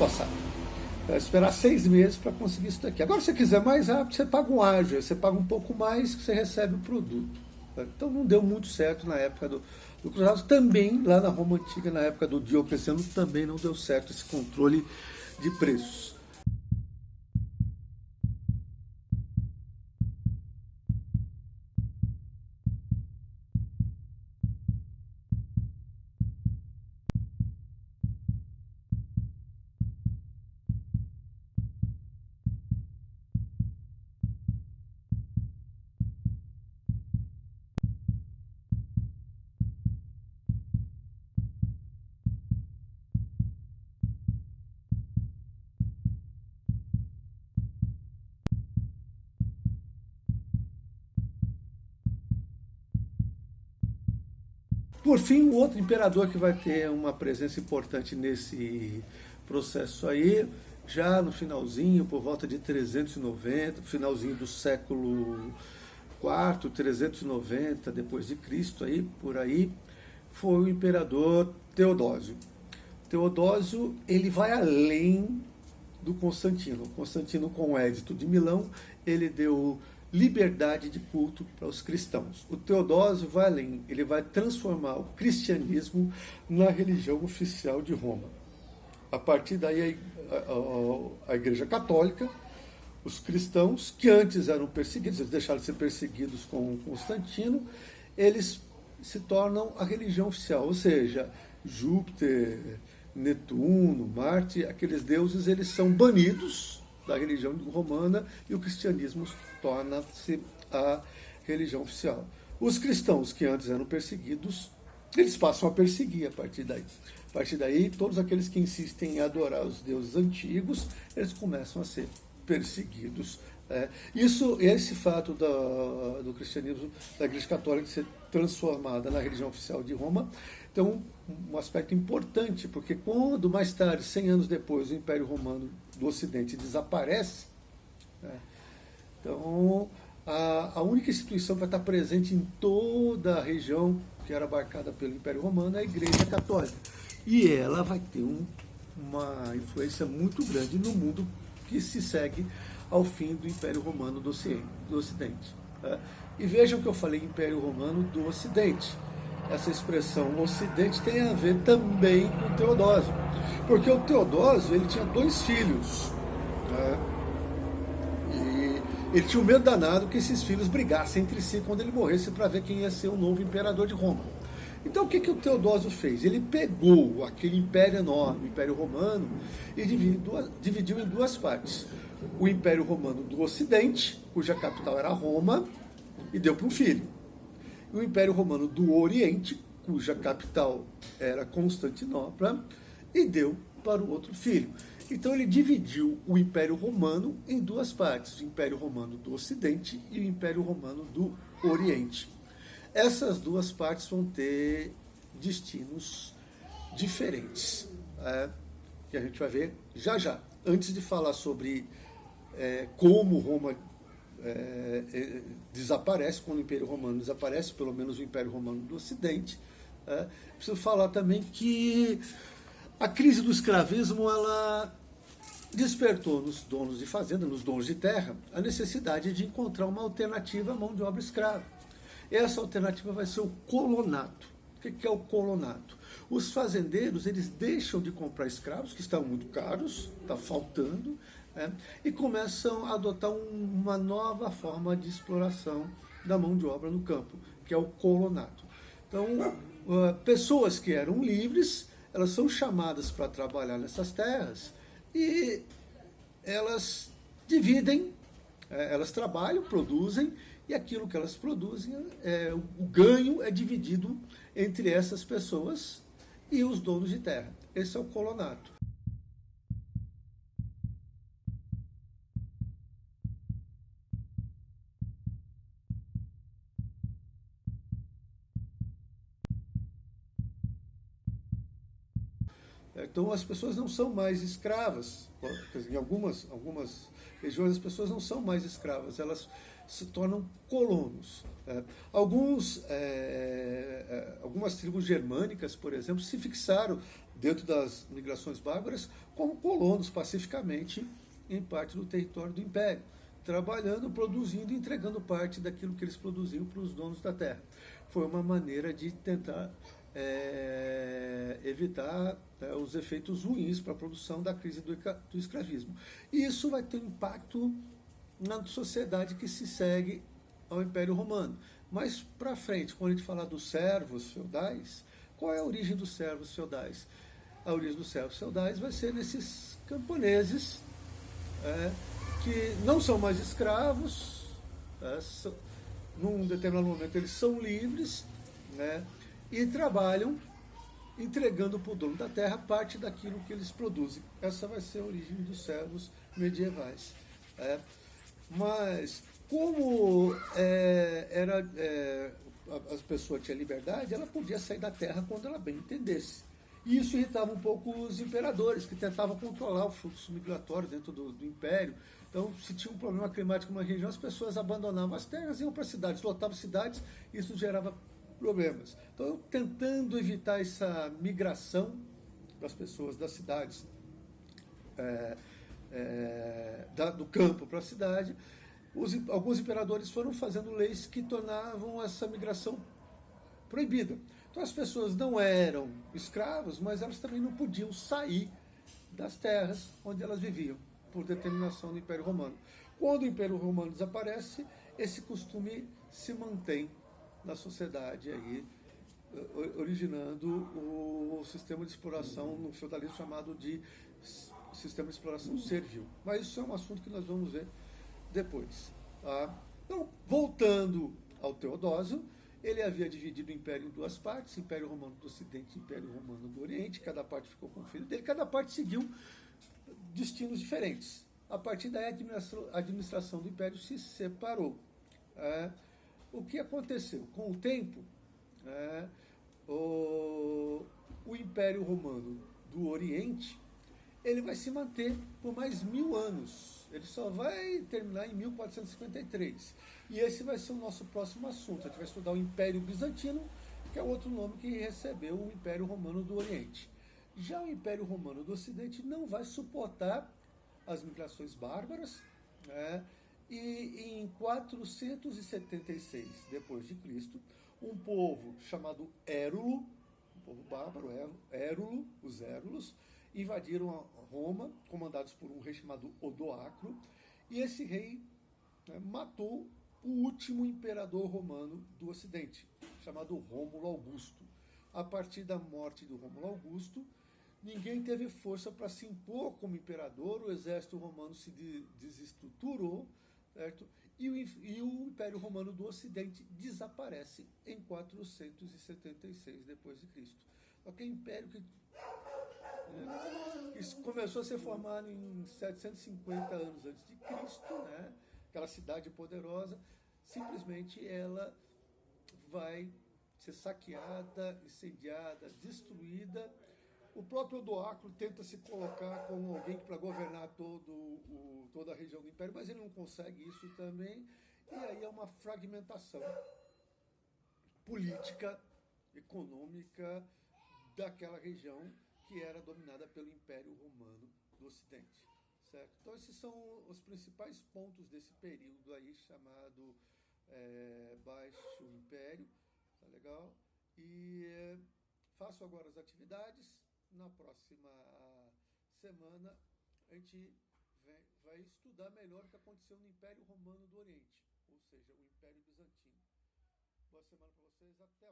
passar. Esperar 6 meses para conseguir isso daqui. Agora, se você quiser mais rápido, você paga um ágio, você paga um pouco mais que você recebe o produto. Então não deu muito certo na época do cruzado. Também, lá na Roma Antiga, na época do Diocleciano, também não deu certo esse controle de preços. Por fim, o outro imperador que vai ter uma presença importante nesse processo aí, já no finalzinho, por volta de 390, finalzinho do século IV, 390 depois de Cristo, aí, por aí, foi o imperador Teodósio. Teodósio, ele vai além do Constantino. Constantino, com o Édito de Milão, ele deu liberdade de culto para os cristãos. O Teodósio vai além, ele vai transformar o cristianismo na religião oficial de Roma. A partir daí, a Igreja Católica, os cristãos, que antes eram perseguidos, eles deixaram de ser perseguidos com Constantino, eles se tornam a religião oficial, ou seja, Júpiter, Netuno, Marte, aqueles deuses, eles são banidos da religião romana e o cristianismo torna-se a religião oficial. Os cristãos que antes eram perseguidos, eles passam a perseguir a partir daí. A partir daí, todos aqueles que insistem em adorar os deuses antigos, eles começam a ser perseguidos. Esse fato do cristianismo, da Igreja Católica ser transformada na religião oficial de Roma, tem um aspecto importante, porque quando mais tarde, 100 anos depois, o Império Romano do Ocidente desaparece, então a única instituição que vai estar presente em toda a região que era abarcada pelo Império Romano é a Igreja Católica. E ela vai ter uma influência muito grande no mundo que se segue ao fim do Império Romano do Ocidente. E vejam que eu falei Império Romano do Ocidente. Essa expressão Ocidente tem a ver também com o Teodósio. Porque o Teodósio, ele tinha 2 filhos. E ele tinha um medo danado que esses filhos brigassem entre si quando ele morresse para ver quem ia ser o novo imperador de Roma. Então o que o Teodósio fez? Ele pegou aquele império enorme, o Império Romano, e dividiu em 2 partes. O Império Romano do Ocidente, cuja capital era Roma, e deu para um filho. E o Império Romano do Oriente, cuja capital era Constantinopla, e deu para o outro filho. Então ele dividiu o Império Romano em 2 partes, o Império Romano do Ocidente e o Império Romano do Oriente. Essas 2 partes vão ter destinos diferentes, que a gente vai ver já já. Antes de falar sobre como Roma desaparece, quando o Império Romano desaparece, pelo menos o Império Romano do Ocidente, preciso falar também que a crise do escravismo, ela despertou nos donos de fazenda, nos donos de terra, a necessidade de encontrar uma alternativa à mão de obra escrava. Essa alternativa vai ser o colonato. O que é o colonato? Os fazendeiros, eles deixam de comprar escravos, que estão muito caros, está faltando, e começam a adotar uma nova forma de exploração da mão de obra no campo, que é o colonato. Então, pessoas que eram livres, elas são chamadas para trabalhar nessas terras e elas dividem, elas trabalham, produzem, e aquilo que elas produzem, o ganho é dividido entre essas pessoas e os donos de terra. Esse é o colonato. Então as pessoas não são mais escravas. Em algumas regiões as pessoas não são mais escravas, elas se tornam colonos. Algumas tribos germânicas, por exemplo, se fixaram dentro das migrações bárbaras, como colonos pacificamente em parte do território do Império, trabalhando, produzindo e entregando parte daquilo que eles produziam para os donos da terra. Foi uma maneira de tentar evitar os efeitos ruins para a produção da crise do escravismo. E isso vai ter um impacto na sociedade que se segue ao Império Romano. Mas para frente, quando a gente falar dos servos feudais, qual é a origem dos servos feudais? A origem dos servos feudais vai ser nesses camponeses que não são mais escravos, num determinado momento eles são livres, e trabalham entregando para o dono da terra parte daquilo que eles produzem. Essa vai ser a origem dos servos medievais. Mas como a pessoa tinha liberdade, ela podia sair da terra quando ela bem entendesse. E isso irritava um pouco os imperadores, que tentavam controlar o fluxo migratório dentro do império. Então, se tinha um problema climático numa região, as pessoas abandonavam as terras e iam para cidades, lotavam cidades, e isso gerava problemas. Então, tentando evitar essa migração das pessoas das cidades, do campo para a cidade, alguns imperadores foram fazendo leis que tornavam essa migração proibida. Então as pessoas não eram escravas, mas elas também não podiam sair das terras onde elas viviam, por determinação do Império Romano. Quando o Império Romano desaparece, esse costume se mantém na sociedade, aí, originando o sistema de exploração no feudalismo chamado de sistema de exploração servil. Mas isso é um assunto que nós vamos ver depois. Então, voltando ao Teodósio, ele havia dividido o Império em duas partes, Império Romano do Ocidente e Império Romano do Oriente, cada parte ficou com o filho dele, cada parte seguiu destinos diferentes. A partir daí, a administração do Império se separou. O que aconteceu? Com o tempo, o Império Romano do Oriente ele vai se manter por mais 1000 anos. Ele só vai terminar em 1453. E esse vai ser o nosso próximo assunto. A gente vai estudar o Império Bizantino, que é outro nome que recebeu o Império Romano do Oriente. Já o Império Romano do Ocidente não vai suportar as migrações bárbaras, e em 476 depois de Cristo, um povo chamado Érulo, um povo bárbaro, Érulo, os Érulos, invadiram a Roma, comandados por um rei chamado Odoacro, e esse rei matou o último imperador romano do Ocidente, chamado Rômulo Augusto. A partir da morte do Rômulo Augusto, ninguém teve força para se impor como imperador, o exército romano se desestruturou, certo? E o Império Romano do Ocidente desaparece em 476 depois de Cristo. Aquele império que começou a ser formado em 750 anos antes de Cristo, aquela cidade poderosa, simplesmente ela vai ser saqueada, incendiada, destruída. O próprio Odoacro tenta se colocar como alguém para governar toda a região do Império, mas ele não consegue isso também, e aí é uma fragmentação política, econômica daquela região que era dominada pelo Império Romano do Ocidente. Certo? Então esses são os principais pontos desse período aí chamado Baixo Império, tá legal? E faço agora as atividades. Na próxima semana a gente vai estudar melhor o que aconteceu no Império Romano do Oriente, ou seja, o Império Bizantino. Boa semana para vocês, até